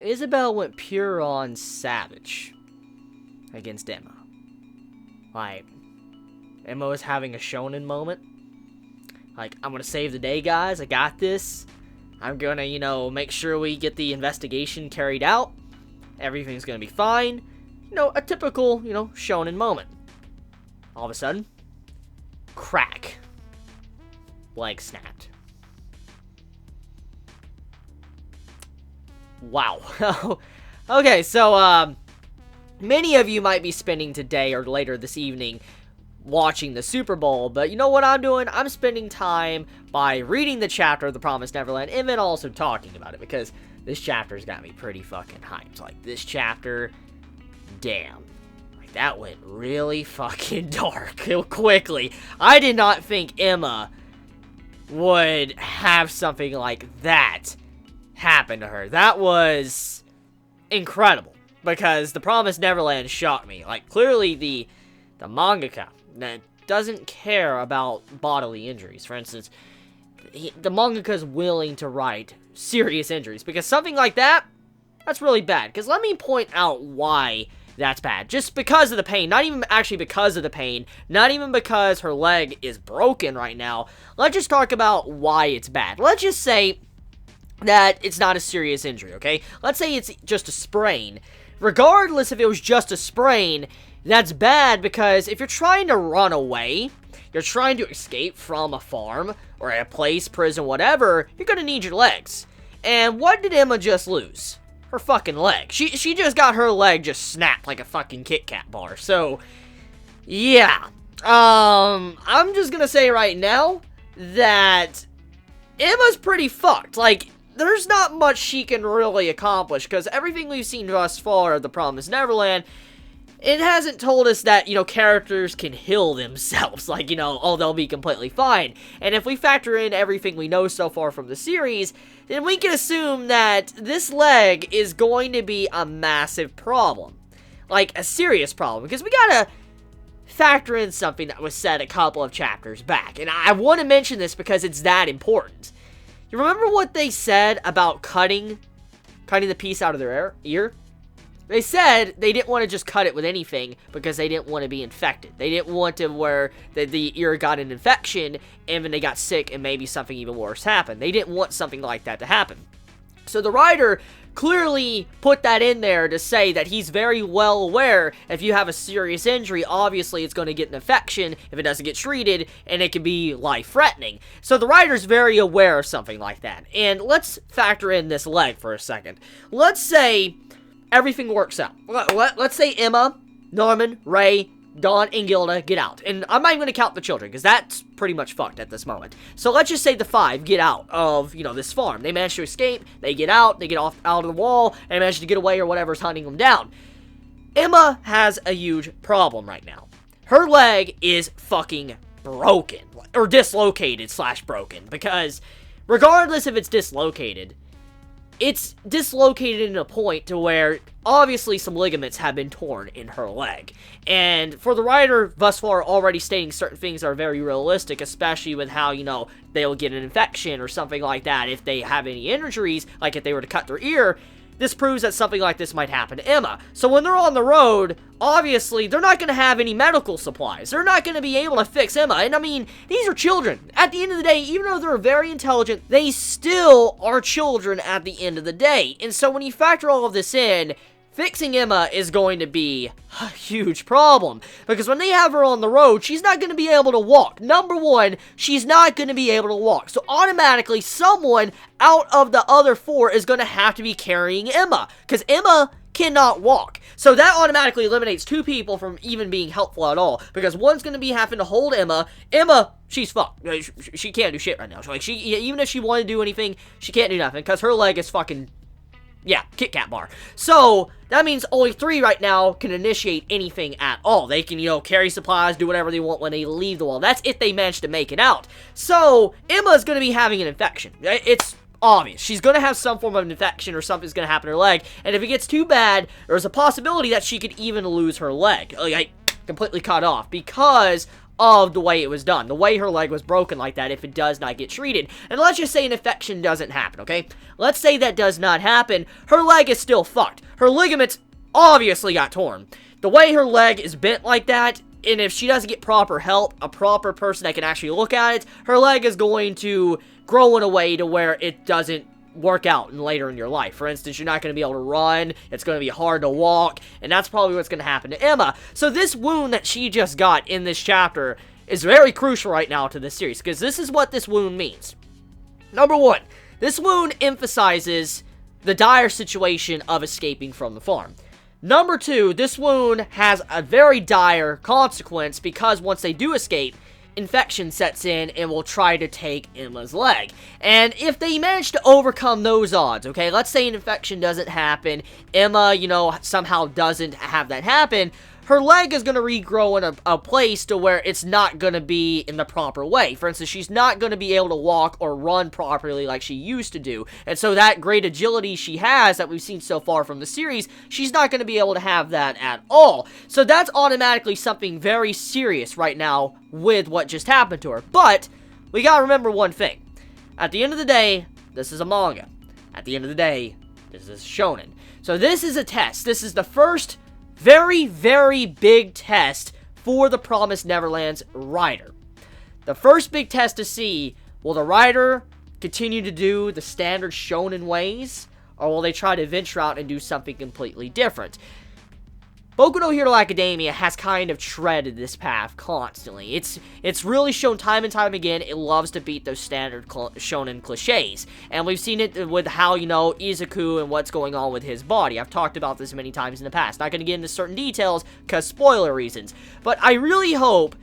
Isabelle went pure on savage against Emma. Like, Emma was having a shonen moment. Like, I'm gonna save the day, guys. I got this. I'm gonna, make sure we get the investigation carried out. Everything's gonna be fine. A typical, shonen moment. All of a sudden, crack. Leg snapped. Wow. Okay, so, many of you might be spending today or later this evening watching the Super Bowl, but you know what I'm doing? I'm spending time by reading the chapter of The Promised Neverland and then also talking about it, because this chapter's got me pretty fucking hyped. Like, this chapter, damn. Like, that went really fucking dark quickly. I did not think Emma would have something like that happen to her. That was incredible, because The Promised Neverland shocked me. Like, clearly the mangaka that doesn't care about bodily injuries. For instance, the mangaka is willing to write serious injuries, because something like that, that's really bad. Because let me point out why that's bad. Just because of the pain. Not even actually because of the pain. Not even because her leg is broken right now. Let's just talk about why it's bad. Let's just say that it's not a serious injury, okay? Let's say it's just a sprain. Regardless if it was just a sprain, that's bad, because if you're trying to run away, you're trying to escape from a farm, or a place, prison, whatever, you're gonna need your legs. And what did Emma just lose? Her fucking leg. She just got her leg just snapped like a fucking Kit Kat bar. So, yeah. I'm just gonna say right now that Emma's pretty fucked. Like, there's not much she can really accomplish, because everything we've seen thus far of The Promised Neverland, it hasn't told us that, characters can heal themselves. Like, they'll be completely fine. And if we factor in everything we know so far from the series, then we can assume that this leg is going to be a massive problem. Like, a serious problem. Because we gotta factor in something that was said a couple of chapters back. And I want to mention this because it's that important. You remember what they said about cutting the piece out of their ear? They said they didn't want to just cut it with anything because they didn't want to be infected. They didn't want to where the ear got an infection and then they got sick and maybe something even worse happened. They didn't want something like that to happen. So the writer clearly put that in there to say that he's very well aware if you have a serious injury, obviously it's going to get an infection if it doesn't get treated, and it can be life-threatening. So the writer's very aware of something like that. And let's factor in this leg for a second. Let's say everything works out. Let's say Emma, Norman, Ray, Dawn, and Gilda get out. And I'm not even going to count the children, because that's pretty much fucked at this moment. So let's just say the 5 get out of, this farm. They manage to escape, they get out, they get out of the wall, and they manage to get away or whatever's hunting them down. Emma has a huge problem right now. Her leg is fucking broken. Or dislocated / broken. Because regardless if it's dislocated, it's dislocated in a point to where obviously some ligaments have been torn in her leg. And for the writer thus far already stating certain things are very realistic, especially with how, they'll get an infection or something like that if they have any injuries, like if they were to cut their ear. This proves that something like this might happen to Emma. So when they're on the road, obviously, they're not going to have any medical supplies. They're not going to be able to fix Emma. And I mean, these are children. At the end of the day, even though they're very intelligent, they still are children at the end of the day. And so when you factor all of this in, fixing Emma is going to be a huge problem. Because when they have her on the road, she's not going to be able to walk. Number one, she's not going to be able to walk. So automatically, someone out of the other 4 is going to have to be carrying Emma. Because Emma cannot walk. So that automatically eliminates 2 people from even being helpful at all. Because one's going to be having to hold Emma. Emma, she's fucked. She can't do shit right now. Like, even if she wanted to do anything, she can't do nothing. Because her leg is fucking... yeah, Kit Kat bar. So, that means only 3 right now can initiate anything at all. They can, carry supplies, do whatever they want when they leave the wall. That's if they manage to make it out. So, Emma's going to be having an infection. It's obvious. She's going to have some form of an infection or something's going to happen to her leg. And if it gets too bad, there's a possibility that she could even lose her leg. Like, completely cut off. Because of the way it was done, the way her leg was broken like that if it does not get treated. And let's just say an infection doesn't happen, okay? Let's say that does not happen. Her leg is still fucked. Her ligaments obviously got torn. The way her leg is bent like that, and if she doesn't get proper help, a proper person that can actually look at it, her leg is going to grow in a way to where it doesn't work out later in your life. For instance, you're not going to be able to run, it's going to be hard to walk, and that's probably what's going to happen to Emma. So this wound that she just got in this chapter is very crucial right now to this series, because this is what this wound means. Number one, this wound emphasizes the dire situation of escaping from the farm. Number two, this wound has a very dire consequence, because once they do escape, infection sets in and will try to take Emma's leg. And if they manage to overcome those odds, okay, let's say an infection doesn't happen, Emma, somehow doesn't have that happen, her leg is going to regrow in a place to where it's not going to be in the proper way. For instance, she's not going to be able to walk or run properly like she used to do. And so that great agility she has that we've seen so far from the series, she's not going to be able to have that at all. So that's automatically something very serious right now with what just happened to her. But we got to remember one thing. At the end of the day, this is a manga. At the end of the day, this is shonen. So this is a test. This is the first very, very big test for the Promised Neverland's writer. The first big test to see, will the writer continue to do the standard shonen ways, or will they try to venture out and do something completely different? Boku no Hero Academia has kind of treaded this path constantly. It's really shown time and time again it loves to beat those standard shonen cliches. And we've seen it with how, Izuku and what's going on with his body. I've talked about this many times in the past. Not going to get into certain details because spoiler reasons. But I really hope,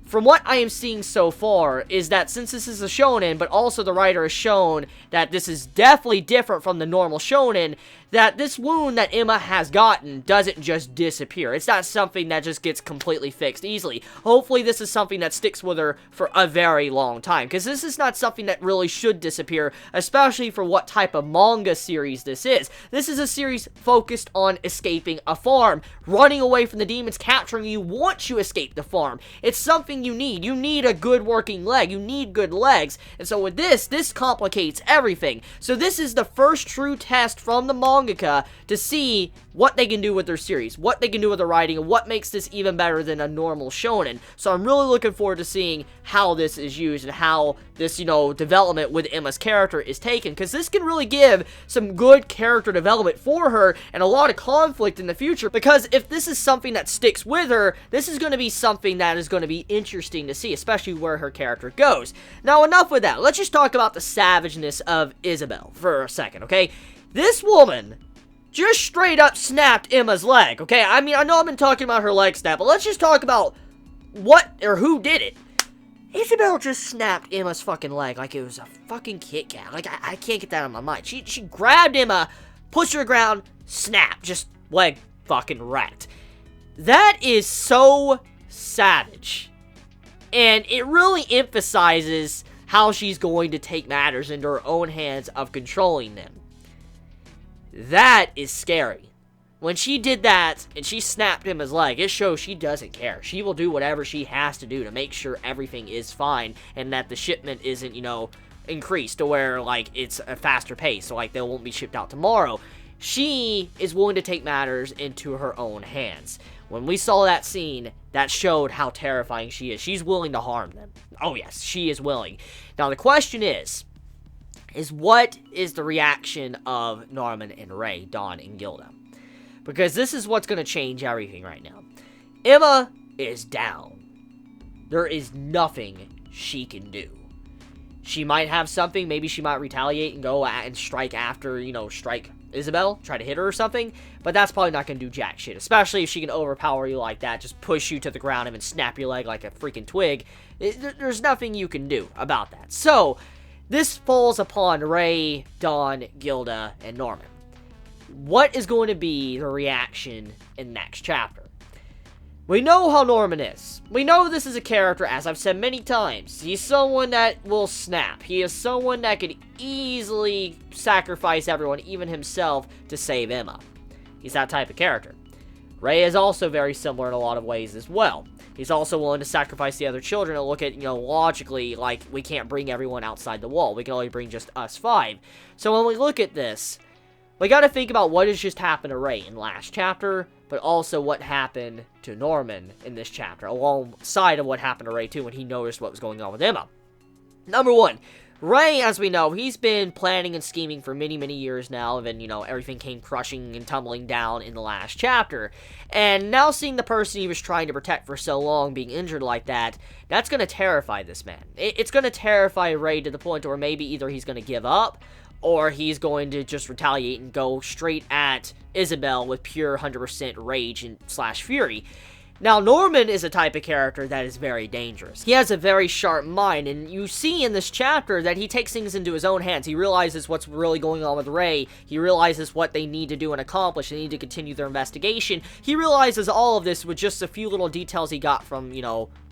from what I am seeing so far, is that since this is a shonen, but also the writer has shown that this is definitely different from the normal shonen, that this wound that Emma has gotten doesn't just disappear. It's not something that just gets completely fixed easily. Hopefully this is something that sticks with her for a very long time, because this is not something that really should disappear, especially for what type of manga series this is. This is a series focused on escaping a farm, running away from the demons capturing you once you escape the farm. It's something you need. You need a good working leg. You need good legs. And so with this complicates everything. So this is the first true test from the mangaka to see what they can do with their series, what they can do with the writing, and what makes this even better than a normal shonen. So I'm really looking forward to seeing how this is used and how this, development with Emma's character is taken, because this can really give some good character development for her and a lot of conflict in the future, because if this is something that sticks with her, this is going to be something that is going to be interesting to see, especially where her character goes. Now, enough with that. Let's just talk about the savageness of Isabelle for a second, okay? This woman just straight up snapped Emma's leg, okay? I mean, I know I've been talking about her leg snap, but let's just talk about what or who did it. Isabelle just snapped Emma's fucking leg like it was a fucking Kit Kat. Like, I can't get that out of my mind. She grabbed Emma, pushed her to the ground, snap, just leg fucking wrecked. That is so savage. And it really emphasizes how she's going to take matters into her own hands of controlling them. That is scary. When she did that, and she snapped Emma's leg, it shows she doesn't care. She will do whatever she has to do to make sure everything is fine, and that the shipment isn't, increased to where, it's a faster pace, so, they won't be shipped out tomorrow. She is willing to take matters into her own hands. When we saw that scene, that showed how terrifying she is. She's willing to harm them. Oh, yes, she is willing. Now, the question is what is the reaction of Norman and Ray, Dawn and Gilda? Because this is what's going to change everything right now. Emma is down. There is nothing she can do. She might have something. Maybe she might retaliate and go and strike after, strike Isabelle. Try to hit her or something. But that's probably not going to do jack shit. Especially if she can overpower you like that. Just push you to the ground and then snap your leg like a freaking twig. There's nothing you can do about that. So, this falls upon Ray, Dawn, Gilda, and Norman. What is going to be the reaction in the next chapter? We know how Norman is. We know this is a character, as I've said many times. He's someone that will snap. He is someone that could easily sacrifice everyone, even himself, to save Emma. He's that type of character. Ray is also very similar in a lot of ways as well. He's also willing to sacrifice the other children and look at, logically, like, we can't bring everyone outside the wall. We can only bring just us 5. So when we look at this, we gotta think about what has just happened to Ray in last chapter, but also what happened to Norman in this chapter, alongside of what happened to Ray too when he noticed what was going on with Emma. Number 1, Ray, as we know, he's been planning and scheming for many, many years now, and then, everything came crushing and tumbling down in the last chapter. And now seeing the person he was trying to protect for so long being injured like that, that's going to terrify this man. It's going to terrify Ray to the point where maybe either he's going to give up, or he's going to just retaliate and go straight at Isabelle with pure 100% rage and / fury. Now, Norman is a type of character that is very dangerous. He has a very sharp mind, and you see in this chapter that he takes things into his own hands. He realizes what's really going on with Ray. He realizes what they need to do and accomplish. They need to continue their investigation. He realizes all of this with just a few little details he got from,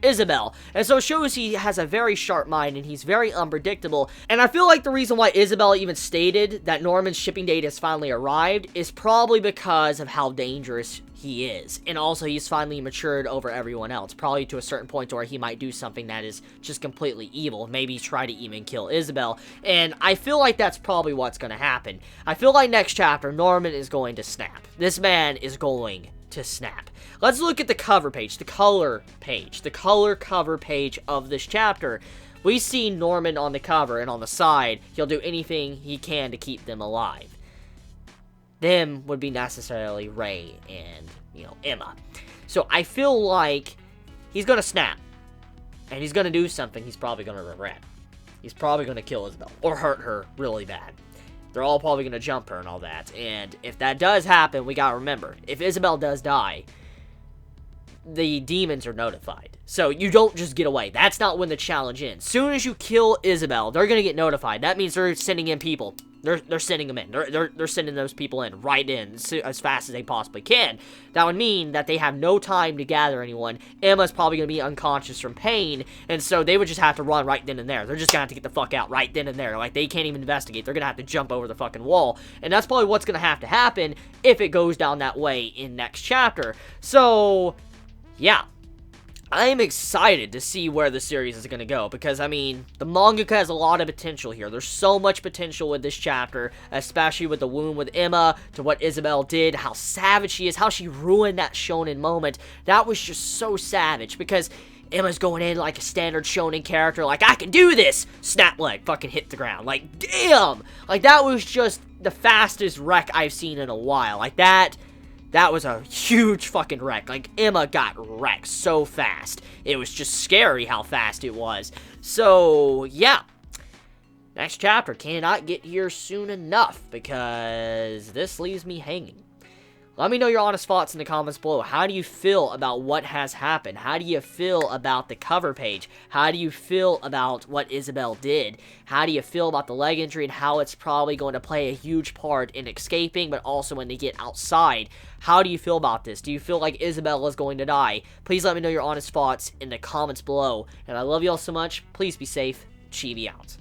Isabelle. And so it shows he has a very sharp mind, and he's very unpredictable. And I feel like the reason why Isabelle even stated that Norman's shipping date has finally arrived is probably because of how dangerous he is. And also, he's finally matured over everyone else, probably to a certain point where he might do something that is just completely evil, maybe try to even kill Isabelle. And I feel like that's probably what's going to happen. I feel like next chapter, Norman is going to snap. This man is going to snap. Let's look at the cover page, the color cover page of this chapter. We see Norman on the cover, and on the side, he'll do anything he can to keep them alive. Them would be necessarily Ray and, Emma. So I feel like he's going to snap. And he's going to do something he's probably going to regret. He's probably going to kill Isabelle. Or hurt her really bad. They're all probably going to jump her and all that. And if that does happen, we got to remember. If Isabelle does die, the demons are notified. So you don't just get away. That's not when the challenge ends. Soon as you kill Isabelle, they're going to get notified. That means they're sending in people. They're sending them in. They're sending those people in right in as fast as they possibly can. That would mean that they have no time to gather anyone. Emma's probably going to be unconscious from pain, and so they would just have to run right then and there. They're just going to have to get the fuck out right then and there. Like, they can't even investigate. They're going to have to jump over the fucking wall, and that's probably what's going to have to happen if it goes down that way in next chapter. So, yeah. I am excited to see where the series is going to go, because, the mangaka has a lot of potential here. There's so much potential with this chapter, especially with the wound with Emma, to what Isabelle did, how savage she is, how she ruined that shonen moment. That was just so savage, because Emma's going in like a standard shonen character, like, I can do this! Snap leg, fucking hit the ground. Like, damn! Like, that was just the fastest wreck I've seen in a while. Like, that was a huge fucking wreck. Like, Emma got wrecked so fast. It was just scary how fast it was. So, yeah. Next chapter cannot get here soon enough, because this leaves me hanging. Let me know your honest thoughts in the comments below. How do you feel about what has happened? How do you feel about the cover page? How do you feel about what Isabelle did? How do you feel about the leg injury and how it's probably going to play a huge part in escaping, but also when they get outside? How do you feel about this? Do you feel like Isabelle is going to die? Please let me know your honest thoughts in the comments below. And I love you all so much. Please be safe. Chibi out.